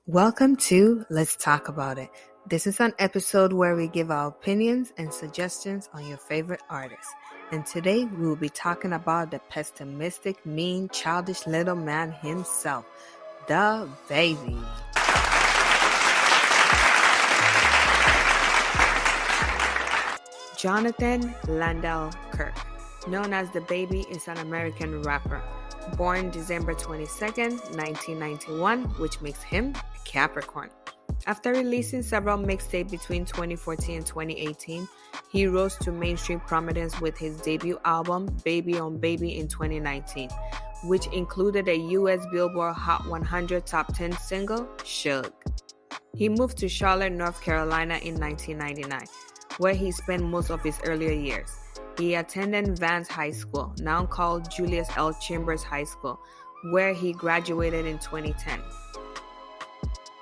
Welcome to Let's Talk About It. This is an episode where we give our opinions and suggestions on your favorite artists. And today we will be talking about the pessimistic, mean, childish little man himself, dababy. Jonathan Landell Kirk, known as dababy, is an American rapper. Born December 22nd, 1991, which makes him a Capricorn. After releasing several mixtapes between 2014 and 2018, he rose to mainstream prominence with his debut album, Baby on Baby, in 2019, which included a US Billboard Hot 100 Top 10 single, Shug. He moved to Charlotte, North Carolina in 1999, where he spent most of his earlier years. He attended Vance High School, now called Julius L. Chambers High School, where he graduated in 2010.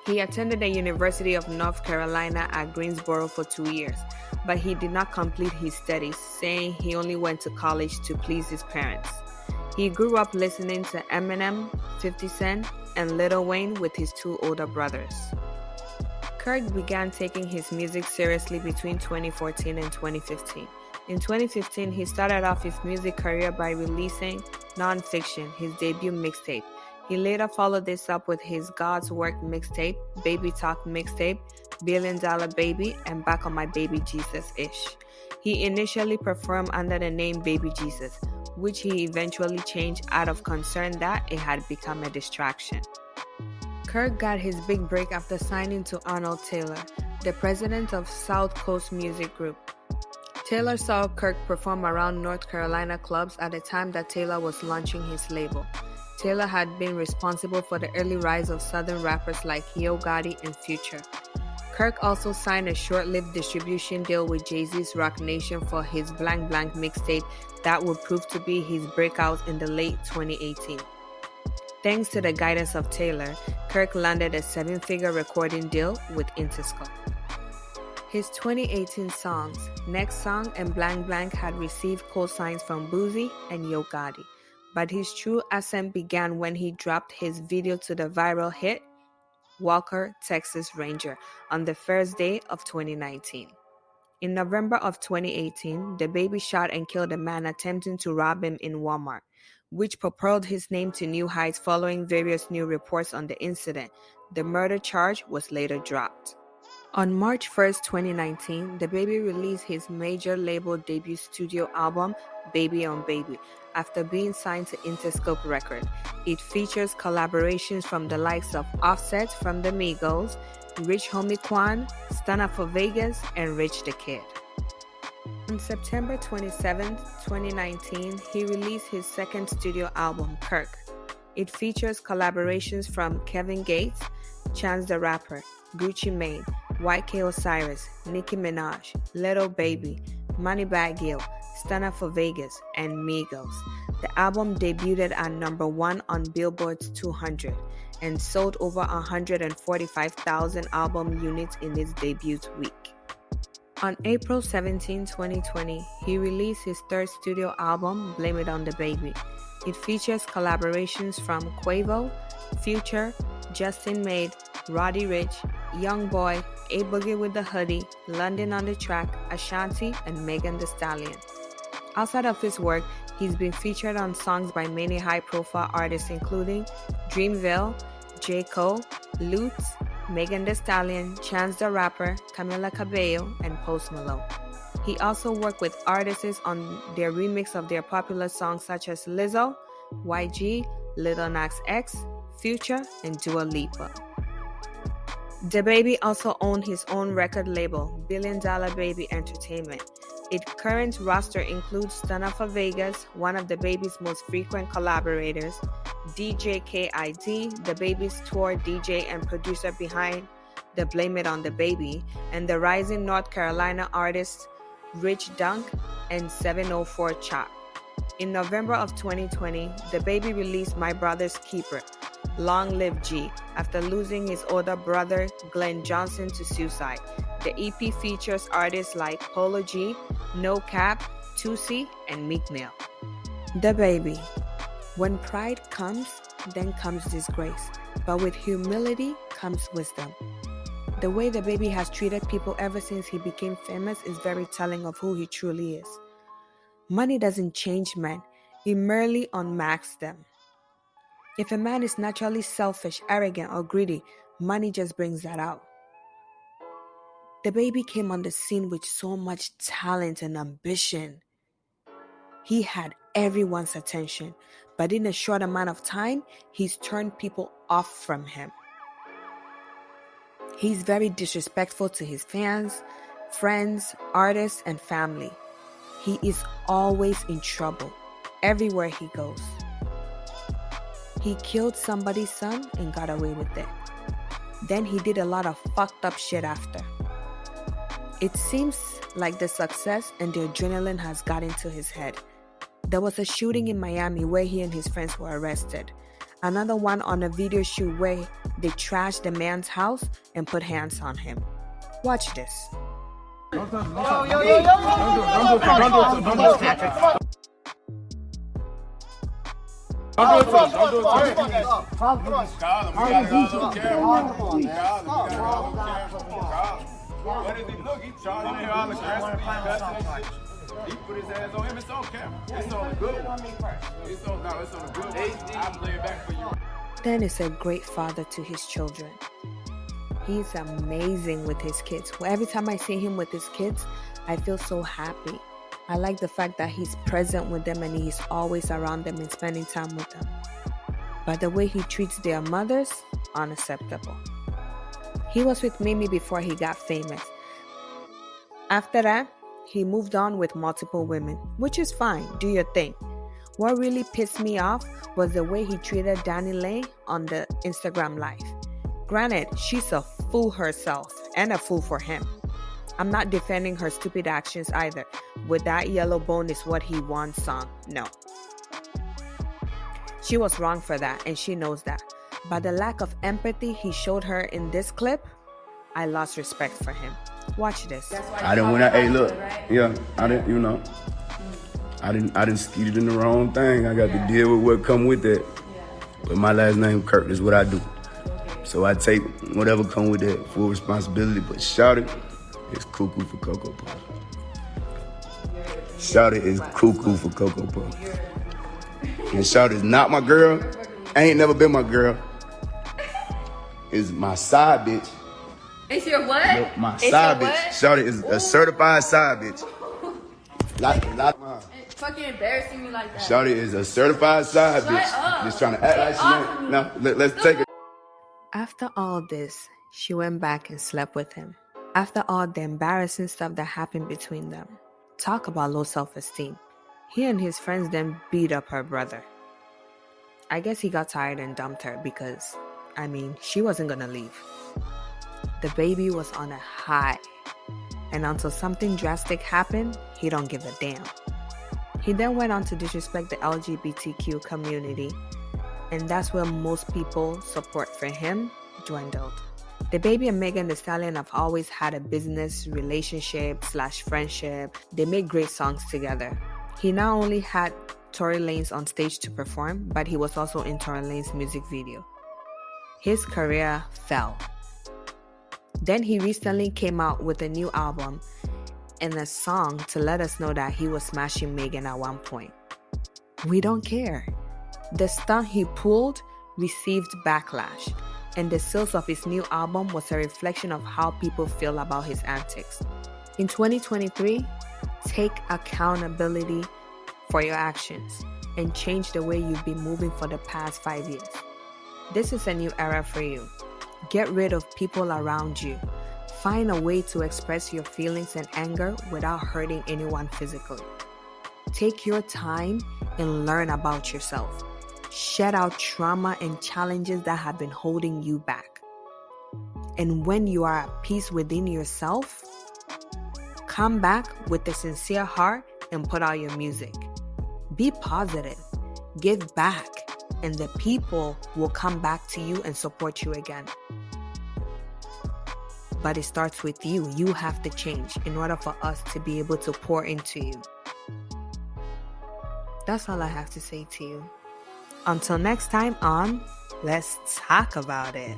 He attended the University of North Carolina at Greensboro for 2 years, but he did not complete his studies, saying he only went to college to please his parents. He grew up listening to Eminem, 50 Cent, and Lil Wayne with his two older brothers. Kirk began taking his music seriously between 2014 and 2015. In 2015, he started off his music career by releasing Nonfiction, his debut mixtape. He later followed this up with his God's Work mixtape, Baby Talk mixtape, $1 Billion Baby, and Back on My Baby Jesus-ish. He initially performed under the name Baby Jesus, which he eventually changed out of concern that it had become a distraction. Kirk got his big break after signing to Arnold Taylor, the president of South Coast Music Group. Taylor saw Kirk perform around North Carolina clubs at the time that Taylor was launching his label. Taylor had been responsible for the early rise of Southern rappers like Yo Gotti and Future. Kirk also signed a short-lived distribution deal with Jay-Z's Rock Nation for his Blank Blank mixtape that would prove to be his breakout in the late 2018. Thanks to the guidance of Taylor, Kirk landed a 7-figure recording deal with Interscope. His 2018 songs, Next Song and Blank Blank, had received co-signs from Boosie and Yo Gotti, but his true ascent began when he dropped his video to the viral hit, Walker, Texas Ranger, on the first day of 2019. In November of 2018, dababy shot and killed a man attempting to rob him in Walmart, which propelled his name to new heights following various new reports on the incident. The murder charge was later dropped. On March 1st, 2019, dababy released his major label debut studio album, Baby on Baby, after being signed to Interscope Records. It features collaborations from the likes of Offset from the Migos, Rich Homie Quan, Stunna for Vegas, and Rich the Kid. On September 27, 2019, he released his second studio album, Kirk. It features collaborations from Kevin Gates, Chance the Rapper, Gucci Mane, YK Osiris, Nicki Minaj, Lil Baby, Moneybagg Yo, Stunna for Vegas, and Migos. The album debuted at number 1 on Billboard's 200 and sold over 145,000 album units in its debut week. On April 17, 2020, he released his third studio album, Blame It on dababy. It features collaborations from Quavo, Future, Justin Made, Roddy Ricch, Young Boy, A Boogie with the Hoodie, London on the Track, Ashanti, and Megan Thee Stallion. Outside of his work, he's been featured on songs by many high-profile artists including Dreamville, J. Cole, Lutz, Megan Thee Stallion, Chance the Rapper, Camila Cabello, and Post Malone. He also worked with artists on their remix of their popular songs such as Lizzo, YG, Lil Nas X, Future, and Dua Lipa. dababy also owned his own record label, $1 Billion Baby Entertainment. Its current roster includes Stunna for Vegas, one of dababy's most frequent collaborators, DJ K.I.D., dababy's tour DJ and producer behind the Blame It on dababy, and the rising North Carolina artists Rich Dunk and 704 Chop. In November of 2020, dababy released My Brother's Keeper, Long Live G, after losing his older brother Glenn Johnson to suicide. The EP features artists like Polo G, No Cap, Tusi, and Meek Mill. dababy. When pride comes, then comes disgrace. But with humility comes wisdom. The way dababy has treated people ever since he became famous is very telling of who he truly is. Money doesn't change men, it merely unmasks them. If a man is naturally selfish, arrogant, or greedy, money just brings that out. Dababy came on the scene with so much talent and ambition. He had everyone's attention, but in a short amount of time, he's turned people off from him. He's very disrespectful to his fans, friends, artists, and family. He is always in trouble, everywhere he goes. He killed somebody's son and got away with it. Then he did a lot of fucked up shit after. It seems like the success and the adrenaline has got into his head. There was a shooting in Miami where he and his friends were arrested. Another one on a video shoot where they trashed the man's house and put hands on him. Watch this. Don't do it, Patrick. What is he? Look, he charging me all the grass. He put his hands on him. It's on camera. It's on the good one. It's on the good one. I'll play it back for you. Dan is a great father to his children. He's amazing with his kids. Every time I see him with his kids, I feel so happy. I like the fact that he's present with them and he's always around them and spending time with them. But the way he treats their mothers, unacceptable. He was with Mimi before he got famous. After that, he moved on with multiple women, which is fine, do your thing. What really pissed me off was the way he treated Danny Lane on the Instagram Live. Granted, she's a fool herself and a fool for him. I'm not defending her stupid actions either. With that yellow bone is what he wants song, no. She was wrong for that and she knows that. But the lack of empathy he showed her in this clip, I lost respect for him. Watch this. I didn't win. Hey, look, yeah, I didn't. You know, I didn't skeeted in the wrong thing. I got to deal with what come with that. But my last name Kirk is what I do, so I take whatever come with that full responsibility. But Shawty is cuckoo for Cocoa Puffs. Shawty is cuckoo for Cocoa Puffs. And Shawty is not my girl. Ain't never been my girl. Is my side bitch. It's your what? No, my side bitch. Shawty is a certified side bitch. Fucking embarrassing me like that. Shawty is a certified side bitch. Up. Just trying to act like she ain't. No, let's take it. After all this, she went back and slept with him. After all the embarrassing stuff that happened between them. Talk about low self-esteem. He and his friends then beat up her brother. I guess he got tired and dumped her because, she wasn't gonna leave. Dababy was on a high. And until something drastic happened, he don't give a damn. He then went on to disrespect the LGBTQ community. And that's where most people support for him dwindled. Dababy and Megan Thee Stallion have always had a business relationship / friendship. They make great songs together. He not only had Tory Lanez on stage to perform, but he was also in Tory Lanez music video. His career fell. Then he recently came out with a new album and a song to let us know that he was smashing Megan at one point. We don't care. The stunt he pulled received backlash, and the sales of his new album was a reflection of how people feel about his antics. In 2023, take accountability for your actions and change the way you've been moving for the past 5 years. This is a new era for you. Get rid of people around you. Find a way to express your feelings and anger without hurting anyone physically. Take your time and learn about yourself. Shed out trauma and challenges that have been holding you back. And when you are at peace within yourself, come back with a sincere heart and put out your music. Be positive. Give back. And the people will come back to you and support you again. But it starts with you. You have to change in order for us to be able to pour into you. That's all I have to say to you. Until next time on Let's Talk About It.